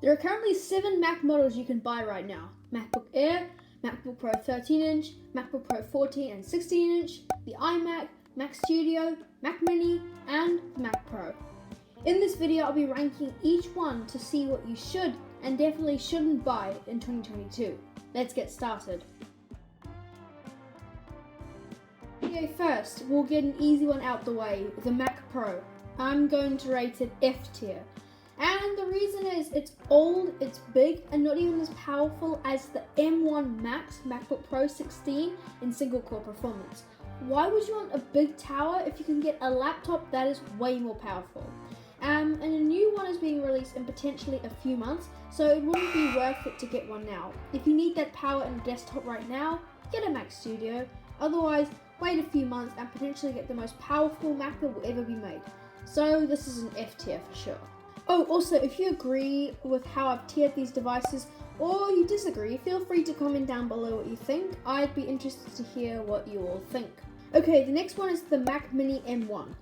There are currently 7 Mac models you can buy right now. MacBook Air, MacBook Pro 13-inch, MacBook Pro 14 and 16-inch, the iMac, Mac Studio, Mac Mini, and the Mac Pro. In this video, I'll be ranking each one to see what you should and definitely shouldn't buy in 2022. Let's get started. Okay, first, we'll get an easy one out the way, the Mac Pro. I'm going to rate it F tier. And the reason is it's old, it's big, and not even as powerful as the M1 Max MacBook Pro 16 in single core performance. Why would you want a big tower if you can get a laptop that is way more powerful? And a new one is being released in potentially a few months, so it wouldn't be worth it to get one now. If you need that power in a desktop right now, get a Mac Studio. Otherwise, wait a few months and potentially get the most powerful Mac that will ever be made. So this is an F tier for sure. Oh, also, if you agree with how I've tiered these devices or you disagree, feel free to comment down below what you think. I'd be interested to hear what you all think. Okay, the next one is the Mac Mini M1.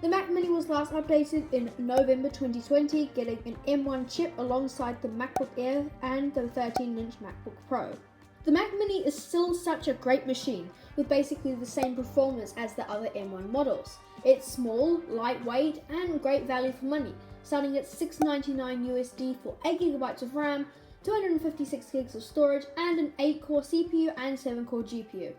The Mac Mini was last updated in November 2020, getting an M1 chip alongside the MacBook Air and the 13-inch MacBook Pro. The Mac Mini is still such a great machine, with basically the same performance as the other M1 models. It's small, lightweight, and great value for money, starting at $699 USD for 8GB of RAM, 256GB of storage, and an 8-core CPU and 7-core GPU.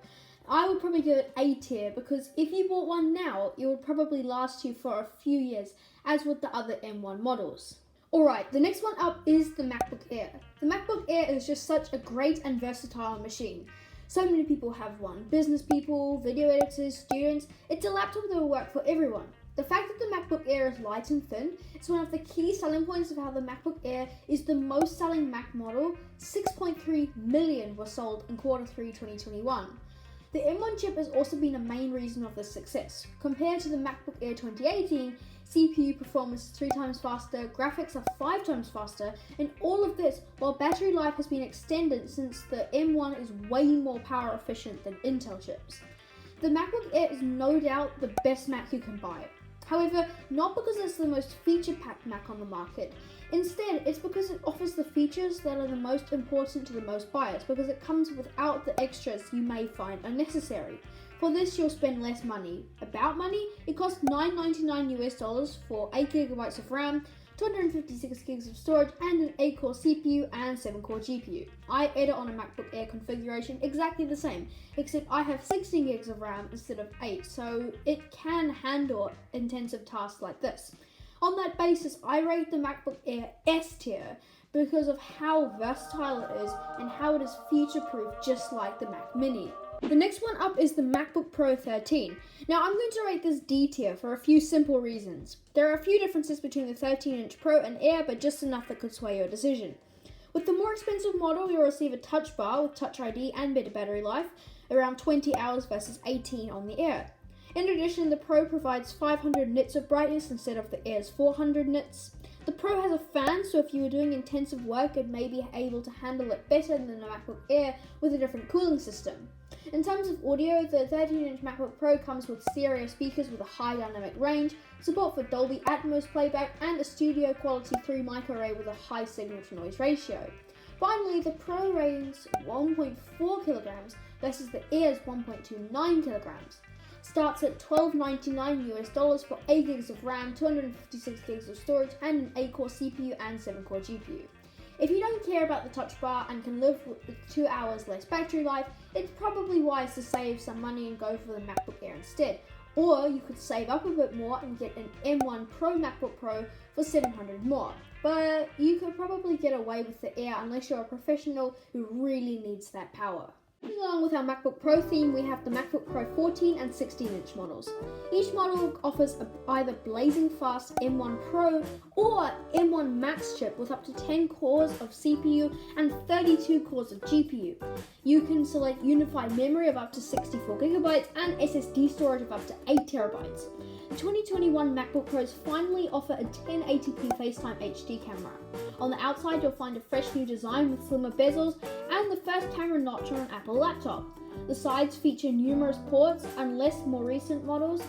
I would probably give it A tier because if you bought one now, it would probably last you for a few years, as with the other M1 models. Alright, the next one up is the MacBook Air. The MacBook Air is just such a great and versatile machine. So many people have one. Business people, video editors, students. It's a laptop that will work for everyone. The fact that the MacBook Air is light and thin is one of the key selling points of how the MacBook Air is the most selling Mac model. 6.3 million were sold in Q3 2021. The M1 chip has also been a main reason of this success. Compared to the MacBook Air 2018, CPU performance is 3 times faster, graphics are 5 times faster, and all of this while battery life has been extended since the M1 is way more power efficient than Intel chips. The MacBook Air is no doubt the best Mac you can buy. However, not because it's the most feature-packed Mac on the market. Instead, it's because it offers the features that are the most important to the most buyers, because it comes without the extras you may find unnecessary. For this, you'll spend less money. About money, it costs $999 US for 8GB of RAM, 256GB of storage, and an 8-core CPU and 7-core GPU. I edit on a MacBook Air configuration exactly the same, except I have 16GB of RAM instead of 8, so it can handle intensive tasks like this. On that basis, I rate the MacBook Air S tier because of how versatile it is and how it is future-proof just like the Mac Mini. The next one up is the MacBook Pro 13. Now I'm going to rate this D tier for a few simple reasons. There are a few differences between the 13-inch Pro and Air, but just enough that could sway your decision. With the more expensive model, you'll receive a touch bar with Touch ID and better battery life, around 20 hours versus 18 on the Air. In addition, the Pro provides 500 nits of brightness instead of the Air's 400 nits. The Pro has a fan, so if you were doing intensive work, it may be able to handle it better than the MacBook Air with a different cooling system. In terms of audio, the 13-inch MacBook Pro comes with stereo speakers with a high dynamic range, support for Dolby Atmos playback, and a studio quality 3 mic array with a high signal-to-noise ratio. Finally, the Pro weighs 1.4 kilograms versus the Air's 1.29 kilograms. Starts at $1299 US for 8GB of RAM, 256GB of storage, and an 8-core CPU and 7-core GPU. If you don't care about the touch bar and can live with 2 hours less battery life, it's probably wise to save some money and go for the MacBook Air instead. Or you could save up a bit more and get an M1 Pro MacBook Pro for $700 more. But you could probably get away with the Air unless you're a professional who really needs that power. Moving along with our MacBook Pro theme, we have the MacBook Pro 14 and 16-inch models. Each model offers either blazing fast M1 Pro or M1 Max chip with up to 10 cores of CPU and 32 cores of GPU. You can select unified memory of up to 64GB and SSD storage of up to 8TB. The 2021 MacBook Pros finally offer a 1080p FaceTime HD camera. On the outside, you'll find a fresh new design with slimmer bezels and the first camera notch on an Apple laptop. The sides feature numerous ports, unless more recent models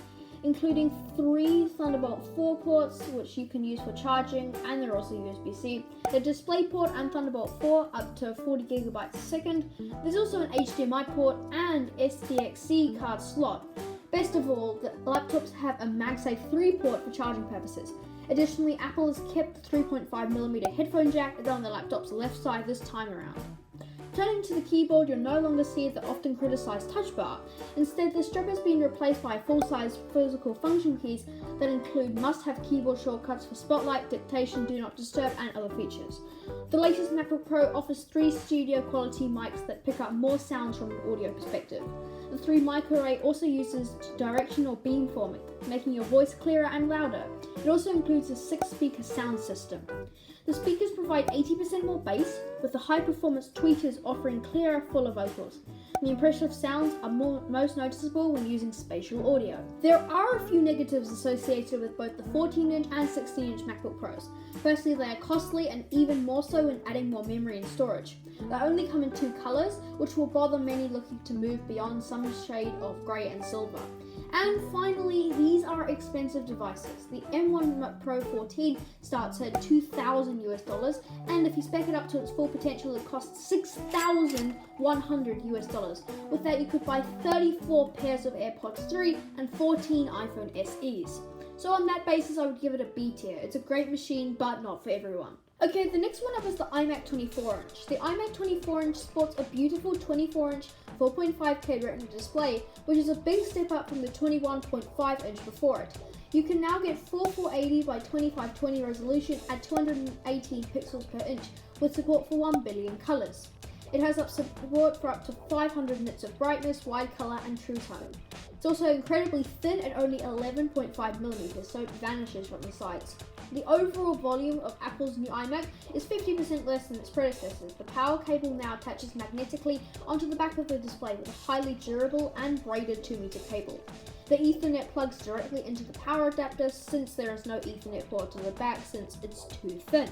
including 3 Thunderbolt 4 ports, which you can use for charging, and they're also USB-C. The DisplayPort and Thunderbolt 4 up to 40 gigabytes a second. There's also an HDMI port and SDXC card slot. Best of all, the laptops have a MagSafe 3 port for charging purposes. Additionally, Apple has kept the 3.5mm headphone jack on the laptop's left side this time around. Turning to the keyboard, you'll no longer see the often criticised touch bar. Instead, the strip has been replaced by full-size physical function keys that include must-have keyboard shortcuts for Spotlight, Dictation, Do Not Disturb, and other features. The latest MacBook Pro offers 3 studio-quality mics that pick up more sounds from an audio perspective. The 3 mic array also uses directional beamforming, making your voice clearer and louder. It also includes a 6-speaker sound system. The speakers provide 80% more bass, with the high-performance tweeters offering clearer, fuller vocals. The impressive sounds are most noticeable when using spatial audio. There are a few negatives associated with both the 14-inch and 16-inch MacBook Pros. Firstly, they are costly, and even more so when adding more memory and storage. They only come in 2 colors, which will bother many looking to move beyond some shade of grey and silver. And finally, these are expensive devices. The M1 Pro 14 starts at $2,000 and if you spec it up to its full potential, it costs $6,100. With that, you could buy 34 pairs of AirPods 3 and 14 iPhone SEs. So on that basis, I would give it a B tier. It's a great machine, but not for everyone. Okay, the next one up is the iMac 24-inch. The iMac 24-inch sports a beautiful 24-inch 4.5K Retina display, which is a big step up from the 21.5-inch before it. You can now get full 480 by 2520 resolution at 218 pixels per inch, with support for 1 billion colors. It has support for up to 500 nits of brightness, wide color, and true tone. It's also incredibly thin at only 11.5mm, so it vanishes from the sides. The overall volume of Apple's new iMac is 50% less than its predecessors. The power cable now attaches magnetically onto the back of the display with a highly durable and braided 2-meter cable. The Ethernet plugs directly into the power adapter since there is no Ethernet port to the back since it's too thin.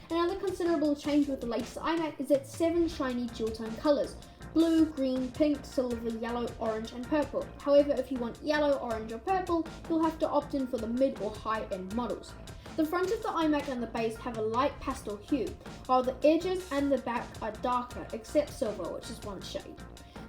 Another considerable change with the latest iMac is its 7 shiny dual-tone colors: blue, green, pink, silver, yellow, orange, and purple. However, if you want yellow, orange, or purple, you'll have to opt in for the mid or high-end models. The front of the iMac and the base have a light pastel hue, while the edges and the back are darker, except silver, which is one shade.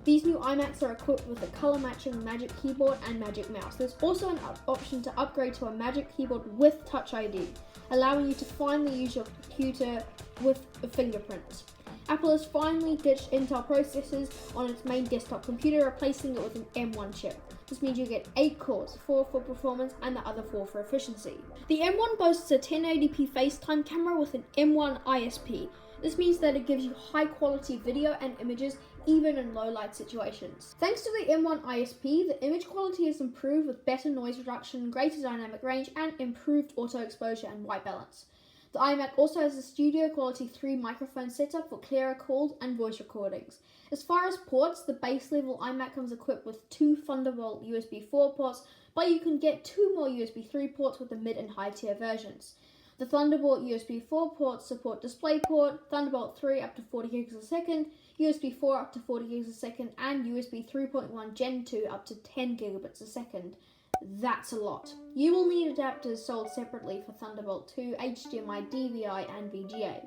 These new iMacs are equipped with a color-matching Magic Keyboard and Magic Mouse. There's also an option to upgrade to a Magic Keyboard with Touch ID, allowing you to finally use your computer with fingerprints. Apple has finally ditched Intel processors on its main desktop computer, replacing it with an M1 chip. This means you get 8 cores, 4 for performance and the other 4 for efficiency. The M1 boasts a 1080p FaceTime camera with an M1 ISP. This means that it gives you high quality video and images even in low light situations. Thanks to the M1 ISP, the image quality is improved with better noise reduction, greater dynamic range, and improved auto exposure and white balance. The iMac also has a studio quality 3 microphone setup for clearer calls and voice recordings. As far as ports, the base level iMac comes equipped with 2 Thunderbolt USB 4 ports, but you can get 2 more USB 3 ports with the mid and high tier versions. The Thunderbolt USB 4 ports support DisplayPort, Thunderbolt 3 up to 40 gigs a second, USB 4 up to 40 gigs a second, and USB 3.1 Gen 2 up to 10 gigabits a second. That's a lot. You will need adapters sold separately for Thunderbolt 2, HDMI, DVI, and VGA.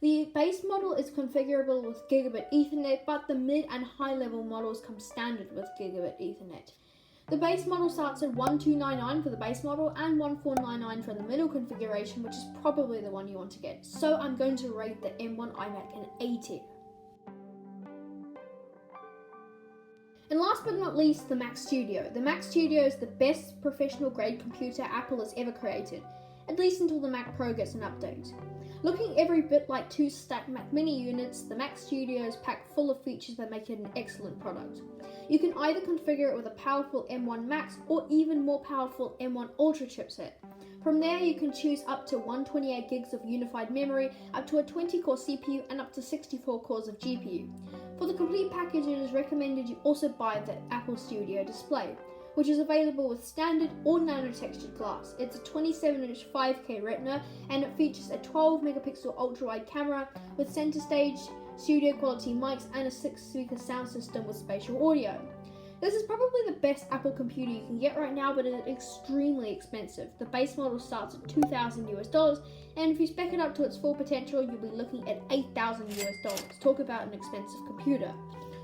The base model is configurable with Gigabit Ethernet, but the mid and high level models come standard with Gigabit Ethernet. The base model starts at $1,299 for the base model and $1,499 for the middle configuration, which is probably the one you want to get. So I'm going to rate the M1 iMac an A tier. And last but not least, the Mac Studio. The Mac Studio is the best professional grade computer Apple has ever created, at least until the Mac Pro gets an update. Looking every bit like 2 stacked Mac Mini units, the Mac Studio is packed full of features that make it an excellent product. You can either configure it with a powerful M1 Max or even more powerful M1 Ultra chipset. From there, you can choose up to 128 gigs of unified memory, up to a 20-core CPU, and up to 64 cores of GPU. For the complete package, it is recommended you also buy the Apple Studio display, which is available with standard or nano-textured glass. It's a 27-inch 5K Retina, and it features a 12-megapixel ultra-wide camera with center stage, studio-quality mics, and a 6-speaker sound system with spatial audio. This is probably the best Apple computer you can get right now, but it is extremely expensive. The base model starts at $2,000 US, and if you spec it up to its full potential, you'll be looking at $8,000 US. Talk about an expensive computer.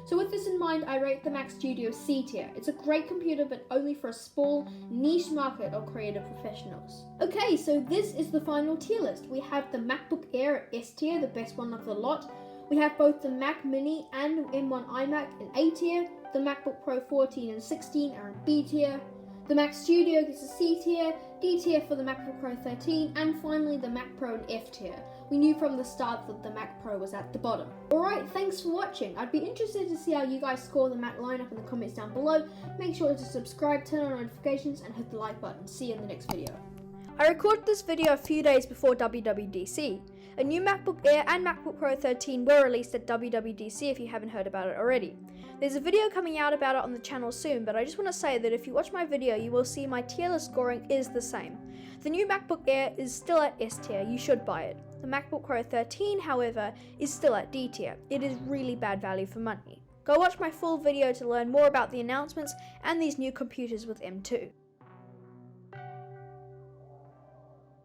So with this in mind, I rate the Mac Studio C tier. It's a great computer, but only for a small, niche market of creative professionals. Okay, so this is the final tier list. We have the MacBook Air at S tier, the best one of the lot. We have both the Mac Mini and M1 iMac in A tier. The MacBook Pro 14 and 16 are in B tier. The Mac Studio gets a C tier, D tier for the MacBook Pro 13, and finally the Mac Pro in F tier. We knew from the start that the Mac Pro was at the bottom. Alright, thanks for watching. I'd be interested to see how you guys score the Mac lineup in the comments down below. Make sure to subscribe, turn on notifications, and hit the like button. See you in the next video. I recorded this video a few days before WWDC. A new MacBook Air and MacBook Pro 13 were released at WWDC if you haven't heard about it already. There's a video coming out about it on the channel soon, but I just want to say that if you watch my video, you will see my tier list scoring is the same. The new MacBook Air is still at S tier, you should buy it. The MacBook Pro 13, however, is still at D tier. It is really bad value for money. Go watch my full video to learn more about the announcements and these new computers with M2.